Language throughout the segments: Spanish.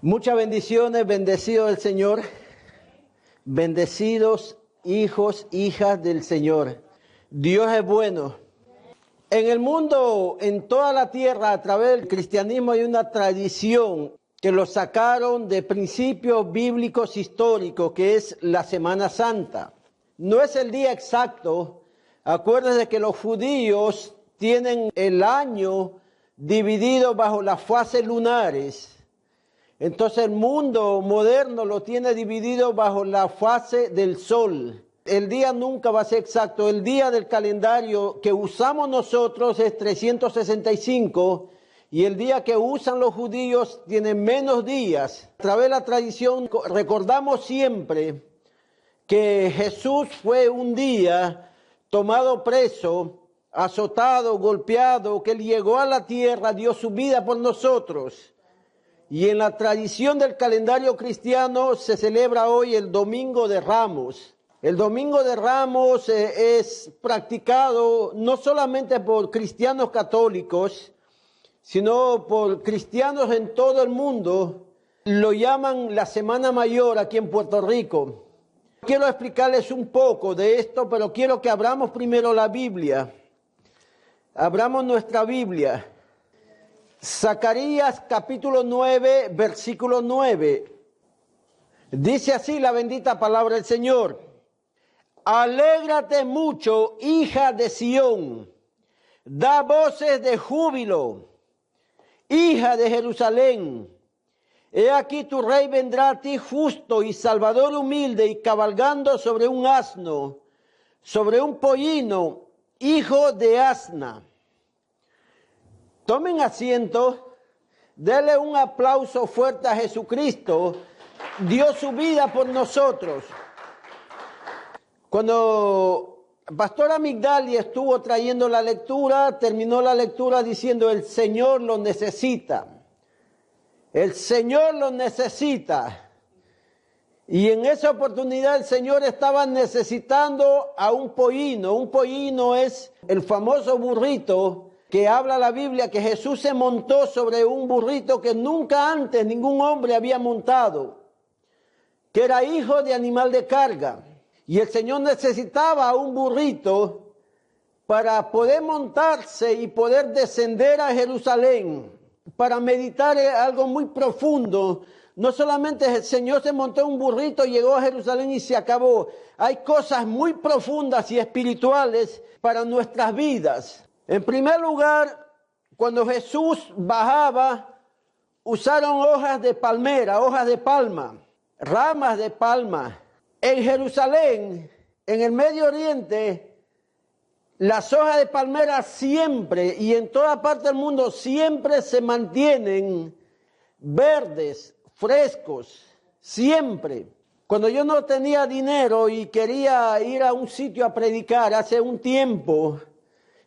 Muchas bendiciones, bendecido el Señor, bendecidos hijos, hijas del Señor. Dios es bueno. En el mundo, en toda la tierra, a través del cristianismo hay una tradición que lo sacaron de principios bíblicos históricos, que es la Semana Santa. No es el día exacto. Acuérdense que los judíos tienen el año dividido bajo las fases lunares. Entonces el mundo moderno lo tiene dividido bajo la fase del sol. El día nunca va a ser exacto. El día del calendario que usamos nosotros es 365 y el día que usan los judíos tiene menos días. A través de la tradición recordamos siempre que Jesús fue un día tomado preso, azotado, golpeado, que Él llegó a la tierra, dio su vida por nosotros. Y en la tradición del calendario cristiano se celebra hoy el Domingo de Ramos. El Domingo de Ramos es practicado no solamente por cristianos católicos, sino por cristianos en todo el mundo. Lo llaman la Semana Mayor aquí en Puerto Rico. Quiero explicarles un poco de esto, pero quiero que abramos primero la Biblia. Abramos nuestra Biblia. Zacarías capítulo 9, versículo 9. Dice así la bendita palabra del Señor. Alégrate mucho, hija de Sión. Da voces de júbilo, hija de Jerusalén. He aquí tu rey vendrá a ti justo y salvador humilde y cabalgando sobre un asno, sobre un pollino, hijo de asna. Tomen asiento, denle un aplauso fuerte a Jesucristo, dio su vida por nosotros. Cuando Pastora Migdalia estuvo trayendo la lectura, terminó la lectura diciendo, el Señor lo necesita. El Señor lo necesita. Y en esa oportunidad el Señor estaba necesitando a un pollino. Un pollino es el famoso burrito que habla la Biblia, que Jesús se montó sobre un burrito que nunca antes ningún hombre había montado, que era hijo de animal de carga. Y el Señor necesitaba a un burrito para poder montarse y poder descender a Jerusalén, para meditar algo muy profundo. No solamente el Señor se montó en un burrito, llegó a Jerusalén y se acabó. Hay cosas muy profundas y espirituales para nuestras vidas. En primer lugar, cuando Jesús bajaba, usaron hojas de palmera, hojas de palma, ramas de palma. En Jerusalén, en el Medio Oriente, las hojas de palmera siempre y en toda parte del mundo siempre se mantienen verdes, frescos, siempre. Cuando yo no tenía dinero y quería ir a un sitio a predicar hace un tiempo,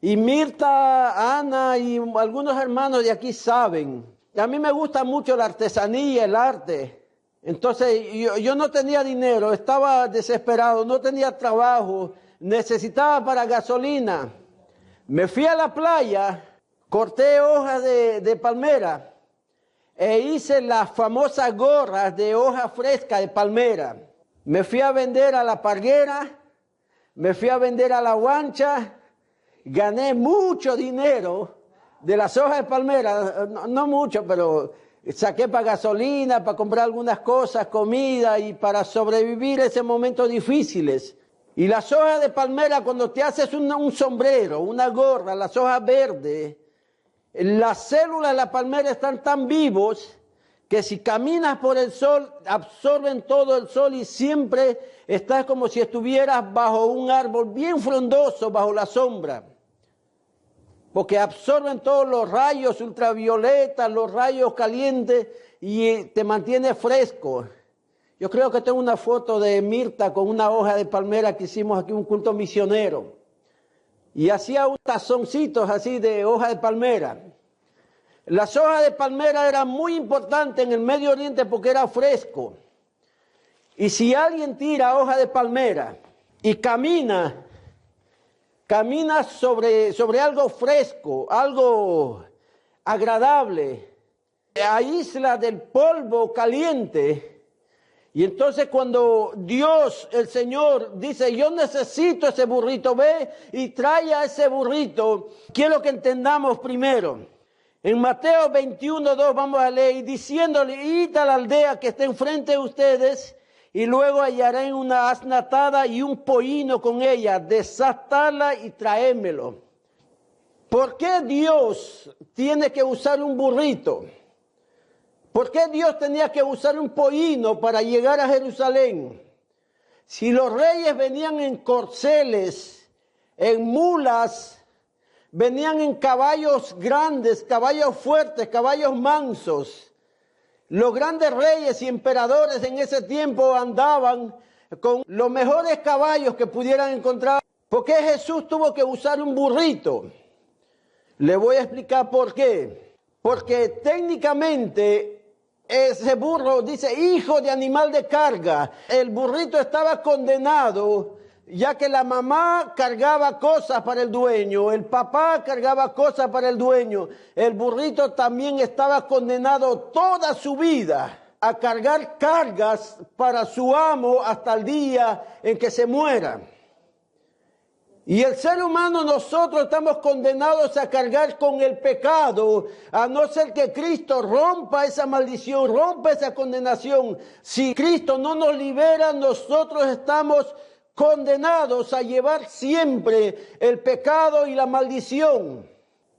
y Mirta, Ana y algunos hermanos de aquí saben, a mí me gusta mucho la artesanía, el arte. Entonces yo no tenía dinero, estaba desesperado, no tenía trabajo, necesitaba para gasolina. Me fui a la playa, corté hojas de palmera e hice las famosas gorras de hoja fresca de palmera. Me fui a vender a la Parguera, me fui a vender a la Guancha. Gané mucho dinero de las hojas de palmera, no mucho, pero saqué para gasolina, para comprar algunas cosas, comida y para sobrevivir esos momentos difíciles. Y las hojas de palmera, cuando te haces un sombrero, una gorra, las hojas verdes, las células de la palmera están tan vivos que si caminas por el sol, absorben todo el sol y siempre estás como si estuvieras bajo un árbol bien frondoso, bajo la sombra. Porque absorben todos los rayos ultravioletas, los rayos calientes y te mantiene fresco. Yo creo que tengo una foto de Mirta con una hoja de palmera que hicimos aquí un culto misionero. Y hacía unos tazoncitos así de hoja de palmera. Las hojas de palmera eran muy importantes en el Medio Oriente porque era fresco. Y si alguien tira hoja de palmera y camina sobre algo fresco, algo agradable, aísla del polvo caliente. Y entonces cuando Dios, el Señor, dice, yo necesito ese burrito, ve y trae a ese burrito, quiero que entendamos primero. En Mateo 21:2 vamos a leer, y diciéndole, id a la aldea que está enfrente de ustedes, y luego hallarán una asna atada y un pollino con ella, desatarla y traémelo. ¿Por qué Dios tiene que usar un burrito? ¿Por qué Dios tenía que usar un pollino para llegar a Jerusalén? Si los reyes venían en corceles, en mulas, venían en caballos grandes, caballos fuertes, caballos mansos. Los grandes reyes y emperadores en ese tiempo andaban con los mejores caballos que pudieran encontrar. ¿Por qué Jesús tuvo que usar un burrito? Le voy a explicar por qué. Porque técnicamente ese burro dice hijo de animal de carga. El burrito estaba condenado ya que la mamá cargaba cosas para el dueño, el papá cargaba cosas para el dueño. El burrito también estaba condenado toda su vida a cargar cargas para su amo hasta el día en que se muera. Y el ser humano, nosotros estamos condenados a cargar con el pecado, a no ser que Cristo rompa esa maldición, rompa esa condenación. Si Cristo no nos libera, nosotros estamos condenados a llevar siempre el pecado y la maldición.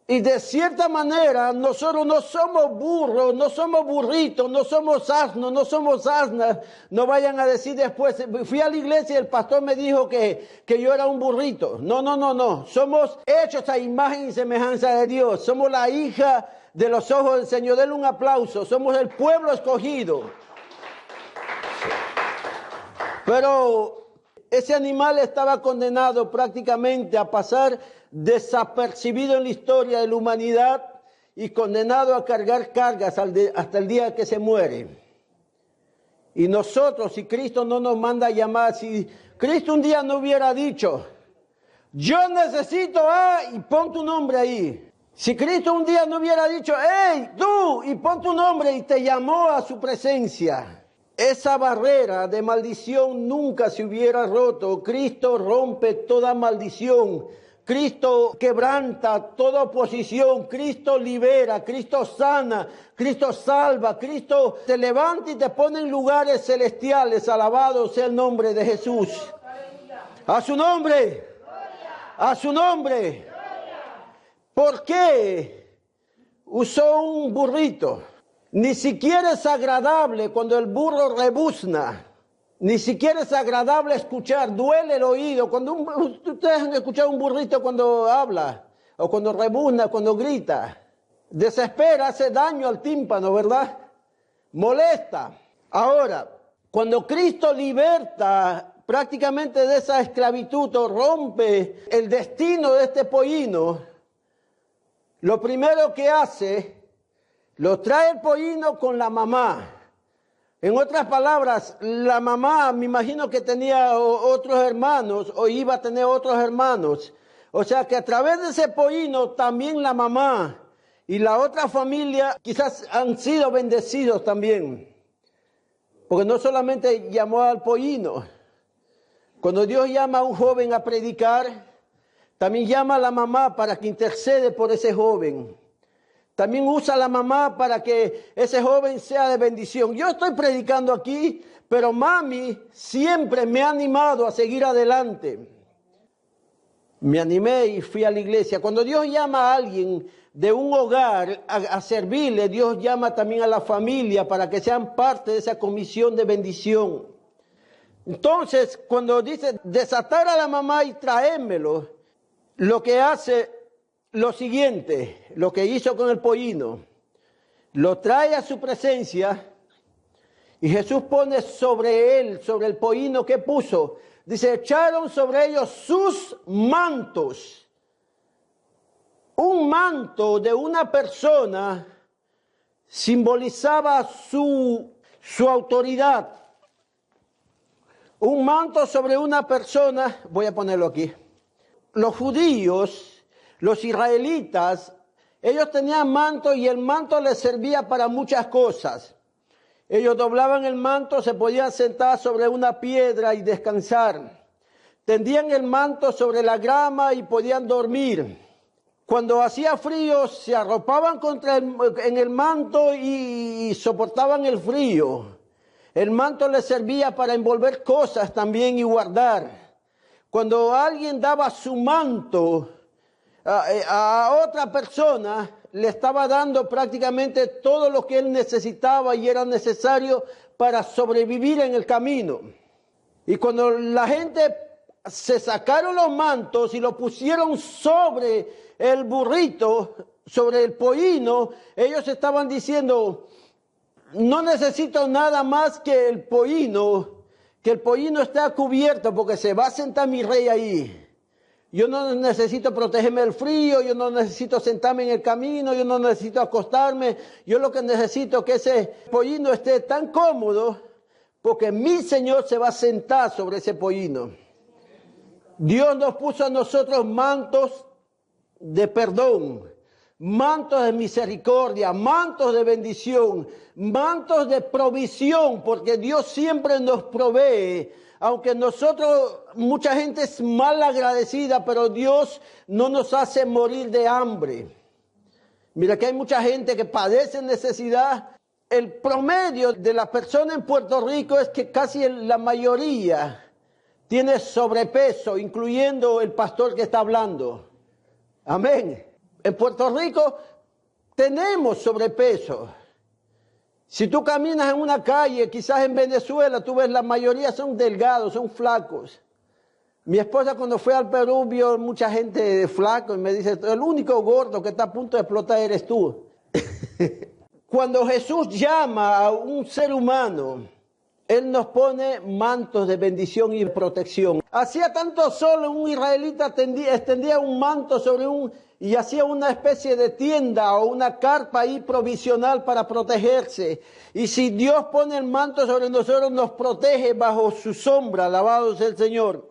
Y de cierta manera, nosotros no somos burros, no somos burritos, no somos asnos, no somos asnas. No vayan a decir después, fui a la iglesia y el pastor me dijo que yo era un burrito. No. Somos hechos a imagen y semejanza de Dios. Somos la hija de los ojos del Señor. Denle un aplauso. Somos el pueblo escogido. Pero ese animal estaba condenado prácticamente a pasar desapercibido en la historia de la humanidad y condenado a cargar cargas hasta el día que se muere. Y nosotros, si Cristo no nos manda a llamar, si Cristo un día no hubiera dicho, yo necesito y pon tu nombre ahí. Si Cristo un día no hubiera dicho, hey, tú, y pon tu nombre y te llamó a su presencia, esa barrera de maldición nunca se hubiera roto. Cristo rompe toda maldición. Cristo quebranta toda oposición, Cristo libera, Cristo sana, Cristo salva, Cristo te levanta y te pone en lugares celestiales. Alabado sea el nombre de Jesús. A su nombre, a su nombre. ¿Por qué usó un burrito? Ni siquiera es agradable cuando el burro rebuzna. Ni siquiera es agradable escuchar, duele el oído. Cuando ustedes han escuchado un burrito cuando habla, o cuando rebuzna, cuando grita. Desespera, hace daño al tímpano, ¿verdad? Molesta. Ahora, cuando Cristo liberta prácticamente de esa esclavitud o rompe el destino de este pollino, lo primero que hace, lo trae el pollino con la mamá. En otras palabras, la mamá me imagino que tenía otros hermanos o iba a tener otros hermanos. O sea que a través de ese pollino también la mamá y la otra familia quizás han sido bendecidos también. Porque no solamente llamó al pollino. Cuando Dios llama a un joven a predicar, también llama a la mamá para que intercede por ese joven. También usa a la mamá para que ese joven sea de bendición. Yo estoy predicando aquí, pero mami siempre me ha animado a seguir adelante. Me animé y fui a la iglesia. Cuando Dios llama a alguien de un hogar a servirle, Dios llama también a la familia para que sean parte de esa comisión de bendición. Entonces, cuando dice desatar a la mamá y traérmelo, lo que hace lo siguiente, lo que hizo con el pollino, lo trae a su presencia y Jesús pone sobre él, sobre el pollino que puso, dice, echaron sobre ellos sus mantos. Un manto de una persona simbolizaba su autoridad. Un manto sobre una persona, voy a ponerlo aquí. Los judíos, los israelitas, Ellos tenían manto y el manto les servía para muchas cosas. Ellos doblaban el manto, se podían sentar sobre una piedra y descansar. Tendían el manto sobre la grama y podían dormir. Cuando hacía frío, se arropaban en el manto y soportaban el frío. El manto les servía para envolver cosas también y guardar. Cuando alguien daba su manto a otra persona, le estaba dando prácticamente todo lo que él necesitaba y era necesario para sobrevivir en el camino. Y cuando la gente se sacaron los mantos y lo pusieron sobre el burrito, sobre el pollino, ellos estaban diciendo, no necesito nada más que el pollino esté cubierto porque se va a sentar mi rey ahí. Yo no necesito protegerme del frío, yo no necesito sentarme en el camino, yo no necesito acostarme. Yo lo que necesito es que ese pollino esté tan cómodo porque mi Señor se va a sentar sobre ese pollino. Dios nos puso a nosotros mantos de perdón, mantos de misericordia, mantos de bendición, mantos de provisión, porque Dios siempre nos provee. Aunque nosotros, mucha gente es mal agradecida, pero Dios no nos hace morir de hambre. Mira que hay mucha gente que padece necesidad. El promedio de las personas en Puerto Rico es que casi la mayoría tiene sobrepeso, incluyendo el pastor que está hablando. Amén. En Puerto Rico tenemos sobrepeso. Si tú caminas en una calle, quizás en Venezuela, tú ves la mayoría son delgados, son flacos. Mi esposa cuando fue al Perú vio mucha gente flaco y me dice, el único gordo que está a punto de explotar eres tú. Cuando Jesús llama a un ser humano, Él nos pone mantos de bendición y protección. Hacía tanto sol, un israelita extendía un manto y hacía una especie de tienda o una carpa ahí provisional para protegerse. Y si Dios pone el manto sobre nosotros, nos protege bajo su sombra, alabado sea el Señor.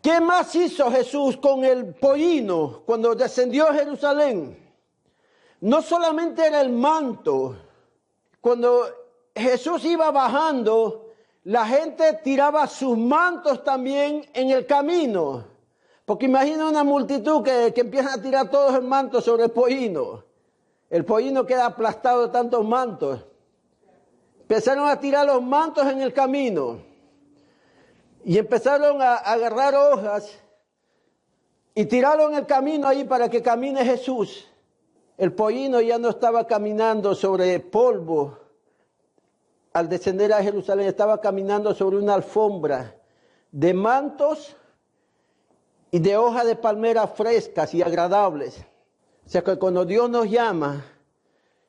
¿Qué más hizo Jesús con el pollino cuando descendió a Jerusalén? No solamente era el manto. Cuando Jesús iba bajando, la gente tiraba sus mantos también en el camino. Porque imagina una multitud que empieza a tirar todos el manto sobre el pollino. El pollino queda aplastado de tantos mantos. Empezaron a tirar los mantos en el camino. Y empezaron a agarrar hojas y tiraron el camino ahí para que camine Jesús. El pollino ya no estaba caminando sobre polvo. Al descender a Jerusalén estaba caminando sobre una alfombra de mantos y de hojas de palmera frescas y agradables. O sea que cuando Dios nos llama,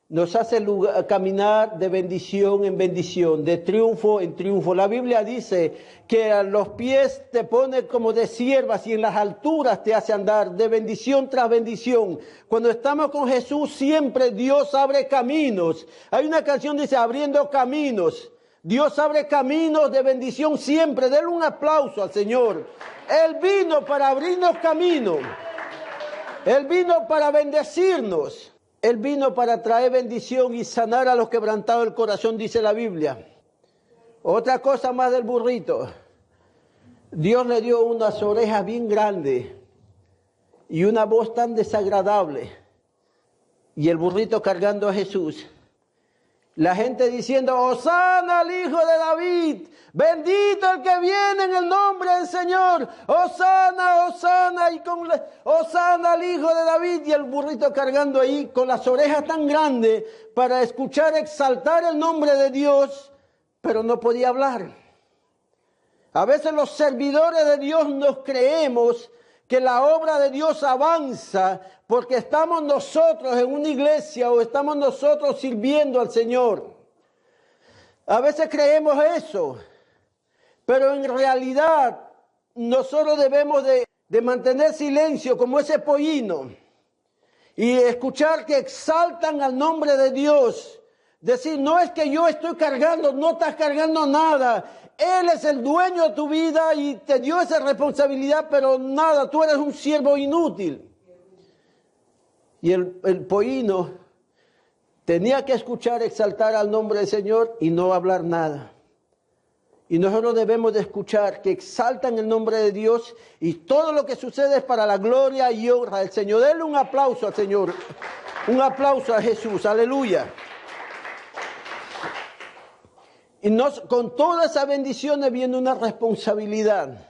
nos hace caminar de bendición en bendición, de triunfo en triunfo. La Biblia dice que a los pies te pone como de siervas y en las alturas te hace andar de bendición tras bendición. Cuando estamos con Jesús siempre Dios abre caminos. Hay una canción que dice abriendo caminos. Dios abre caminos de bendición siempre. Denle un aplauso al Señor. Él vino para abrirnos caminos. Él vino para bendecirnos. Él vino para traer bendición y sanar a los quebrantados del corazón, dice la Biblia. Otra cosa más del burrito. Dios le dio unas orejas bien grandes y una voz tan desagradable. Y el burrito cargando a Jesús. La gente diciendo, Hosana al Hijo de David, bendito el que viene en el nombre del Señor, Hosana, Hosana, Hosana al Hijo de David, y el burrito cargando ahí con las orejas tan grandes para escuchar exaltar el nombre de Dios, pero no podía hablar. A veces los servidores de Dios nos creemos que la obra de Dios avanza porque estamos nosotros en una iglesia o estamos nosotros sirviendo al Señor. A veces creemos eso, pero en realidad nosotros debemos de mantener silencio como ese pollino y escuchar que exaltan al nombre de Dios. Decir, no es que yo estoy cargando, no estás cargando nada. Él es el dueño de tu vida y te dio esa responsabilidad, pero nada, tú eres un siervo inútil. Y el pollino tenía que escuchar exaltar al nombre del Señor y no hablar nada. Y nosotros debemos de escuchar que exaltan el nombre de Dios y todo lo que sucede es para la gloria y honra del Señor. Denle un aplauso al Señor, un aplauso a Jesús, aleluya. Y con todas esas bendiciones viene una responsabilidad.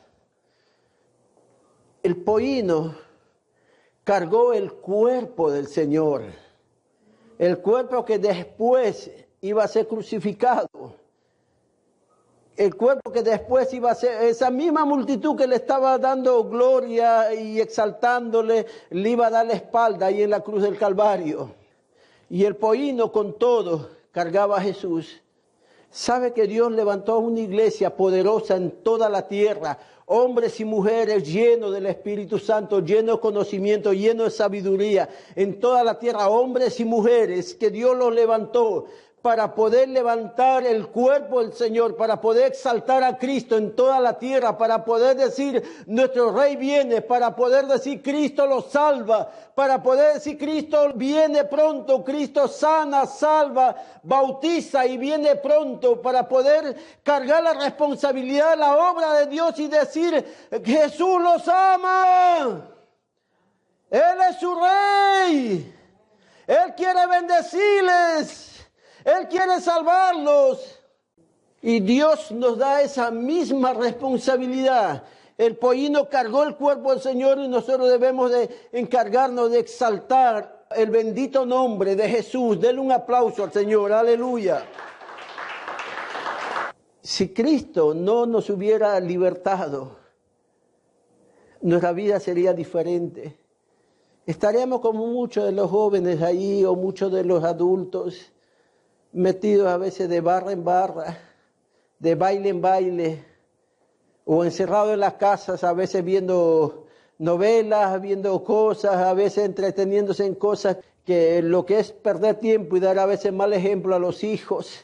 El pollino cargó el cuerpo del Señor, el cuerpo que después iba a ser crucificado. El cuerpo que después iba a ser, esa misma multitud que le estaba dando gloria y exaltándole, le iba a dar la espalda ahí en la cruz del Calvario. Y el pollino con todo cargaba a Jesús. Sabe que Dios levantó una iglesia poderosa en toda la tierra, hombres y mujeres llenos del Espíritu Santo, llenos de conocimiento, llenos de sabiduría, en toda la tierra, hombres y mujeres que Dios los levantó para poder levantar el cuerpo del Señor, para poder exaltar a Cristo en toda la tierra, para poder decir, nuestro Rey viene, para poder decir, Cristo lo salva, para poder decir, Cristo viene pronto, Cristo sana, salva, bautiza y viene pronto, para poder cargar la responsabilidad de la obra de Dios y decir, Jesús los ama, Él es su Rey, Él quiere bendecirles, Él quiere salvarlos. Y Dios nos da esa misma responsabilidad. El pollino cargó el cuerpo del Señor y nosotros debemos de encargarnos de exaltar el bendito nombre de Jesús. Denle un aplauso al Señor. Aleluya. Si Cristo no nos hubiera libertado, nuestra vida sería diferente. Estaríamos como muchos de los jóvenes ahí o muchos de los adultos, metidos a veces de barra en barra, de baile en baile, o encerrados en las casas, a veces viendo novelas, viendo cosas, a veces entreteniéndose en cosas que lo que es perder tiempo y dar a veces mal ejemplo a los hijos.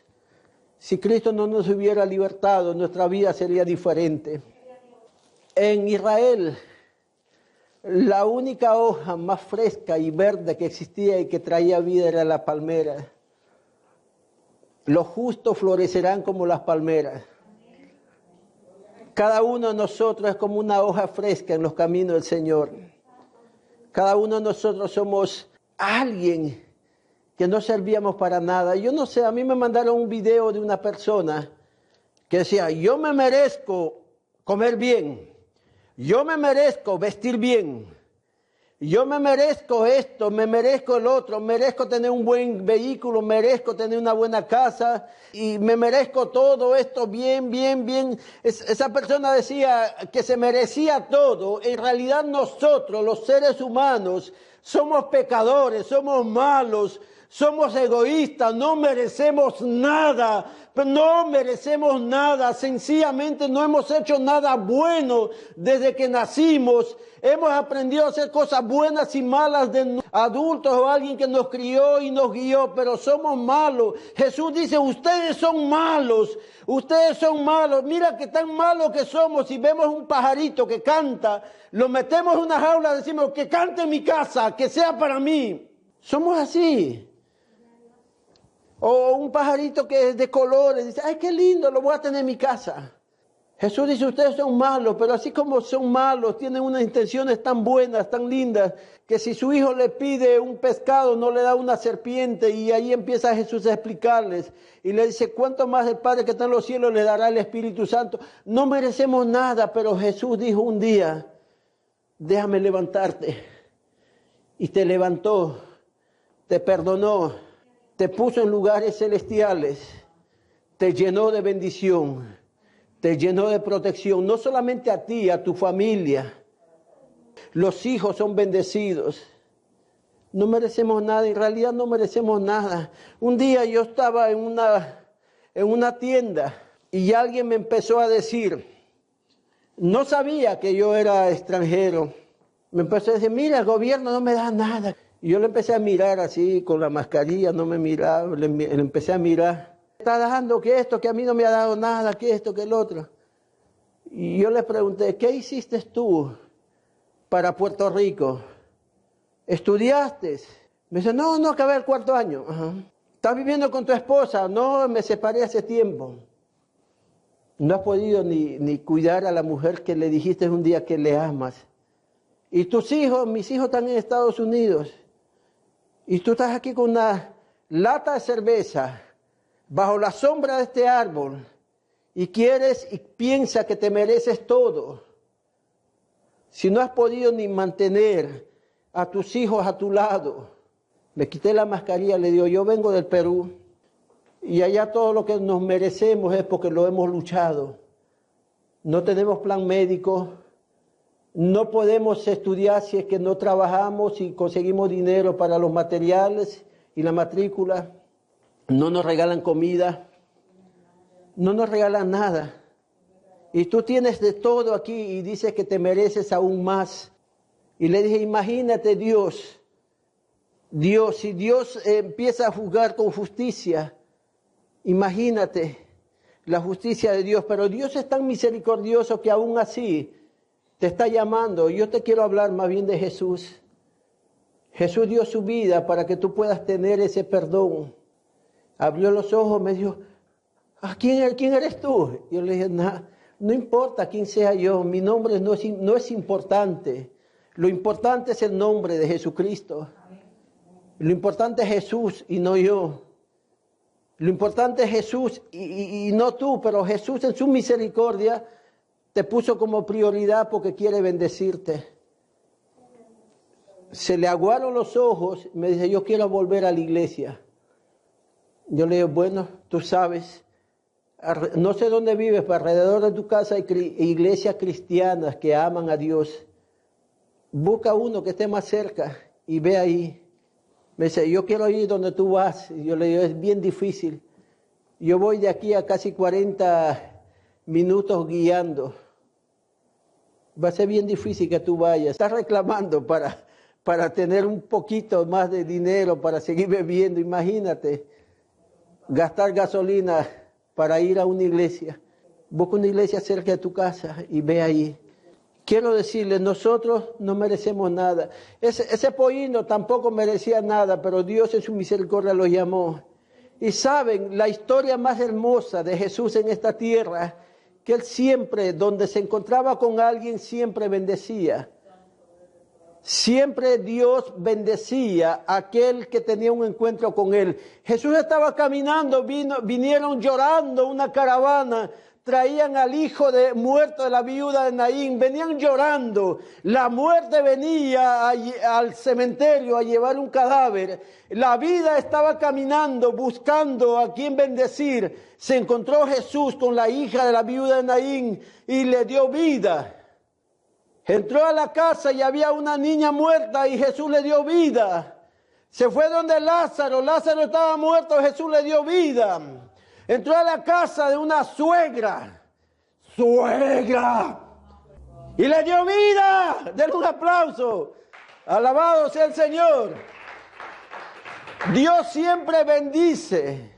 Si Cristo no nos hubiera libertado, nuestra vida sería diferente. En Israel, la única hoja más fresca y verde que existía y que traía vida era la palmera. Los justos florecerán como las palmeras. Cada uno de nosotros es como una hoja fresca en los caminos del Señor. Cada uno de nosotros somos alguien que no servíamos para nada. Yo no sé, a mí me mandaron un video de una persona que decía, yo me merezco comer bien, yo me merezco vestir bien, yo me merezco esto, me merezco el otro, merezco tener un buen vehículo, merezco tener una buena casa y me merezco todo esto bien, bien, bien. Esa persona decía que se merecía todo. En realidad nosotros, los seres humanos, somos pecadores, somos malos, somos egoístas, no merecemos nada, sencillamente no hemos hecho nada bueno desde que nacimos. Hemos aprendido a hacer cosas buenas y malas de adultos o alguien que nos crió y nos guió, pero somos malos. Jesús dice, ustedes son malos, mira que tan malos que somos. Si vemos un pajarito que canta, lo metemos en una jaula, decimos que cante en mi casa, que sea para mí. Somos así. O un pajarito que es de colores, dice, ay, qué lindo, lo voy a tener en mi casa. Jesús dice, ustedes son malos, pero así como son malos, tienen unas intenciones tan buenas, tan lindas, que si su hijo le pide un pescado, no le da una serpiente, y ahí empieza Jesús a explicarles, y le dice, ¿cuánto más el Padre que está en los cielos le dará el Espíritu Santo? No merecemos nada, pero Jesús dijo un día, déjame levantarte, y te levantó, te perdonó, te puso en lugares celestiales, te llenó de bendición, te llenó de protección, no solamente a ti, a tu familia. Los hijos son bendecidos. No merecemos nada, en realidad no merecemos nada. Un día yo estaba en una tienda y alguien me empezó a decir, no sabía que yo era extranjero. Me empezó a decir, mira, el gobierno no me da nada. Y yo le empecé a mirar así, con la mascarilla, no me miraba, le empecé a mirar. Está dando que esto, que a mí no me ha dado nada, que esto, que el otro. Y yo le pregunté, ¿qué hiciste tú para Puerto Rico? ¿Estudiaste? Me dice, no, acabé el 4º año. Ajá. ¿Estás viviendo con tu esposa? No, me separé hace tiempo. No has podido ni cuidar a la mujer que le dijiste un día que le amas. ¿Y tus hijos? Mis hijos están en Estados Unidos. Y tú estás aquí con una lata de cerveza bajo la sombra de este árbol y quieres y piensas que te mereces todo. Si no has podido ni mantener a tus hijos a tu lado. Me quité la mascarilla, le digo, yo vengo del Perú y allá todo lo que nos merecemos es porque lo hemos luchado. No tenemos plan médico, no podemos estudiar si es que no trabajamos y conseguimos dinero para los materiales y la matrícula. No nos regalan comida, no nos regalan nada. Y tú tienes de todo aquí y dices que te mereces aún más. Y le dije, imagínate Dios, si Dios empieza a juzgar con justicia, imagínate la justicia de Dios. Pero Dios es tan misericordioso que aún así te está llamando. Yo te quiero hablar más bien de Jesús. Jesús dio su vida para que tú puedas tener ese perdón. Abrió los ojos, me dijo, ¿quién eres tú? Yo le dije, no importa quién sea yo, mi nombre no es importante. Lo importante es el nombre de Jesucristo. Lo importante es Jesús y no yo. Lo importante es Jesús y no tú, pero Jesús en su misericordia te puso como prioridad porque quiere bendecirte. Se le aguaron los ojos, me dice, yo quiero volver a la iglesia. Yo le digo, bueno, tú sabes, no sé dónde vives, pero alrededor de tu casa hay iglesias cristianas que aman a Dios. Busca uno que esté más cerca y ve ahí. Me dice, yo quiero ir donde tú vas. Y yo le digo, es bien difícil. Yo voy de aquí a casi 40 minutos guiando. Va a ser bien difícil que tú vayas. Estás reclamando para tener un poquito más de dinero, para seguir bebiendo. Imagínate, gastar gasolina para ir a una iglesia. Busca una iglesia cerca de tu casa y ve ahí. Quiero decirles, nosotros no merecemos nada. Ese pollino tampoco merecía nada, pero Dios en su misericordia lo llamó. Y saben, la historia más hermosa de Jesús en esta tierra, que Él siempre, donde se encontraba con alguien, siempre bendecía. Siempre Dios bendecía a aquel que tenía un encuentro con Él. Jesús estaba caminando, vinieron llorando una caravana, traían al hijo muerto de la viuda de Naín, venían llorando. La muerte venía al cementerio a llevar un cadáver. La vida estaba caminando, buscando a quien bendecir. Se encontró Jesús con la hija de la viuda de Naín y le dio vida. Entró a la casa y había una niña muerta y Jesús le dio vida. Se fue donde Lázaro estaba muerto, Jesús le dio vida. Entró a la casa de una suegra, y le dio vida. Denle un aplauso. Alabado sea el Señor. Dios siempre bendice.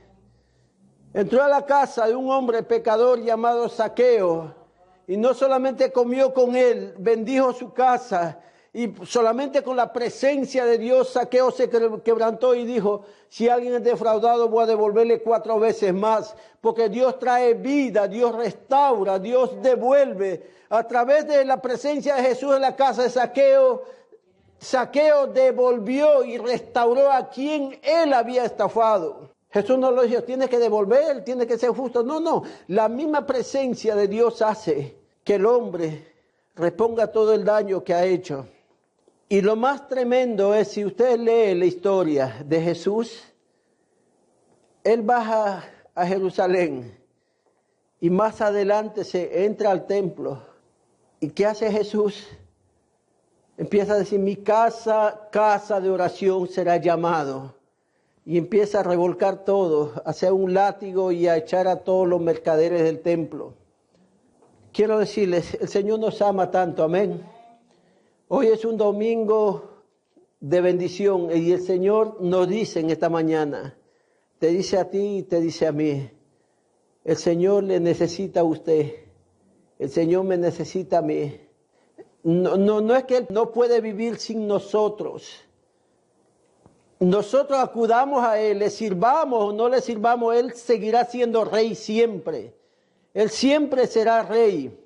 Entró a la casa de un hombre pecador llamado Zaqueo, y no solamente comió con él, bendijo su casa, y solamente con la presencia de Dios Zaqueo se quebrantó y dijo, si alguien es defraudado voy a devolverle 4 veces más, porque Dios trae vida, Dios restaura, Dios devuelve. A través de la presencia de Jesús en la casa de Zaqueo, Zaqueo devolvió y restauró a quien él había estafado. Jesús no lo dijo, tiene que devolver, tiene que ser justo. No, la misma presencia de Dios hace que el hombre reponga todo el daño que ha hecho. Y lo más tremendo es, si usted lee la historia de Jesús, Él baja a Jerusalén y más adelante se entra al templo. ¿Y qué hace Jesús? Empieza a decir, mi casa, casa de oración será llamado. Y empieza a revolcar todo, a hacer un látigo y a echar a todos los mercaderes del templo. Quiero decirles, el Señor nos ama tanto, amén. Hoy es un domingo de bendición y el Señor nos dice en esta mañana, te dice a ti y te dice a mí, el Señor le necesita a usted, el Señor me necesita a mí. No es que Él no puede vivir sin nosotros, nosotros acudamos a Él, le sirvamos o no le sirvamos, Él seguirá siendo rey siempre. Él siempre será rey.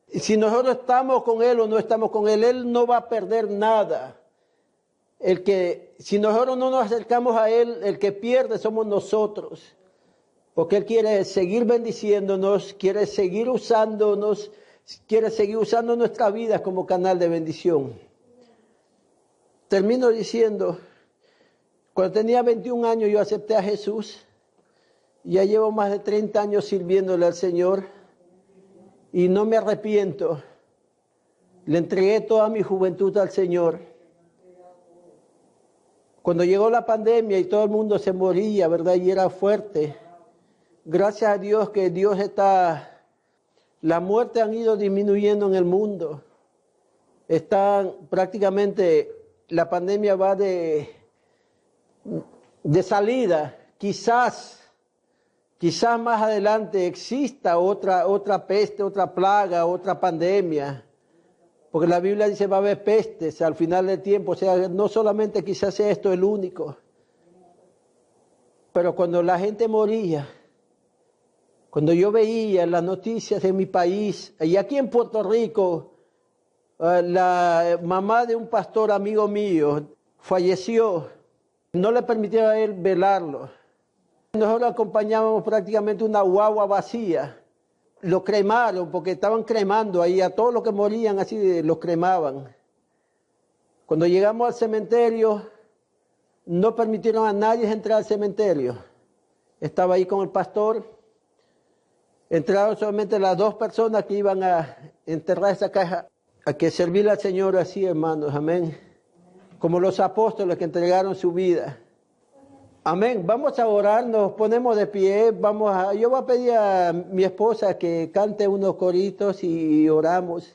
Y si nosotros estamos con Él o no estamos con Él, Él no va a perder nada. Si nosotros no nos acercamos a Él, el que pierde somos nosotros. Porque Él quiere seguir bendiciéndonos, quiere seguir usándonos, quiere seguir usando nuestra vida como canal de bendición. Termino diciendo, cuando tenía 21 años yo acepté a Jesús. Ya llevo más de 30 años sirviéndole al Señor y no me arrepiento. Le entregué toda mi juventud al Señor. Cuando llegó la pandemia y todo el mundo se moría, ¿verdad? Y era fuerte. Gracias a Dios que la muerte han ido disminuyendo en el mundo. Prácticamente, la pandemia va de salida. Quizás más adelante exista otra peste, otra plaga, otra pandemia. Porque la Biblia dice va a haber pestes al final del tiempo. O sea, no solamente quizás sea esto el único. Pero cuando la gente moría, cuando yo veía las noticias en mi país, y aquí en Puerto Rico, la mamá de un pastor amigo mío falleció. No le permitieron a él velarlo. Nosotros acompañábamos prácticamente una guagua vacía. Lo cremaron porque estaban cremando ahí. A todos los que morían así los cremaban. Cuando llegamos al cementerio, no permitieron a nadie entrar al cementerio. Estaba ahí con el pastor. Entraron solamente las 2 personas que iban a enterrar esa caja. A que servirle al Señor así, hermanos. Amén. Como los apóstoles que entregaron su vida. Amén. Vamos a orar, nos ponemos de pie. Yo voy a pedir a mi esposa que cante unos coritos y oramos.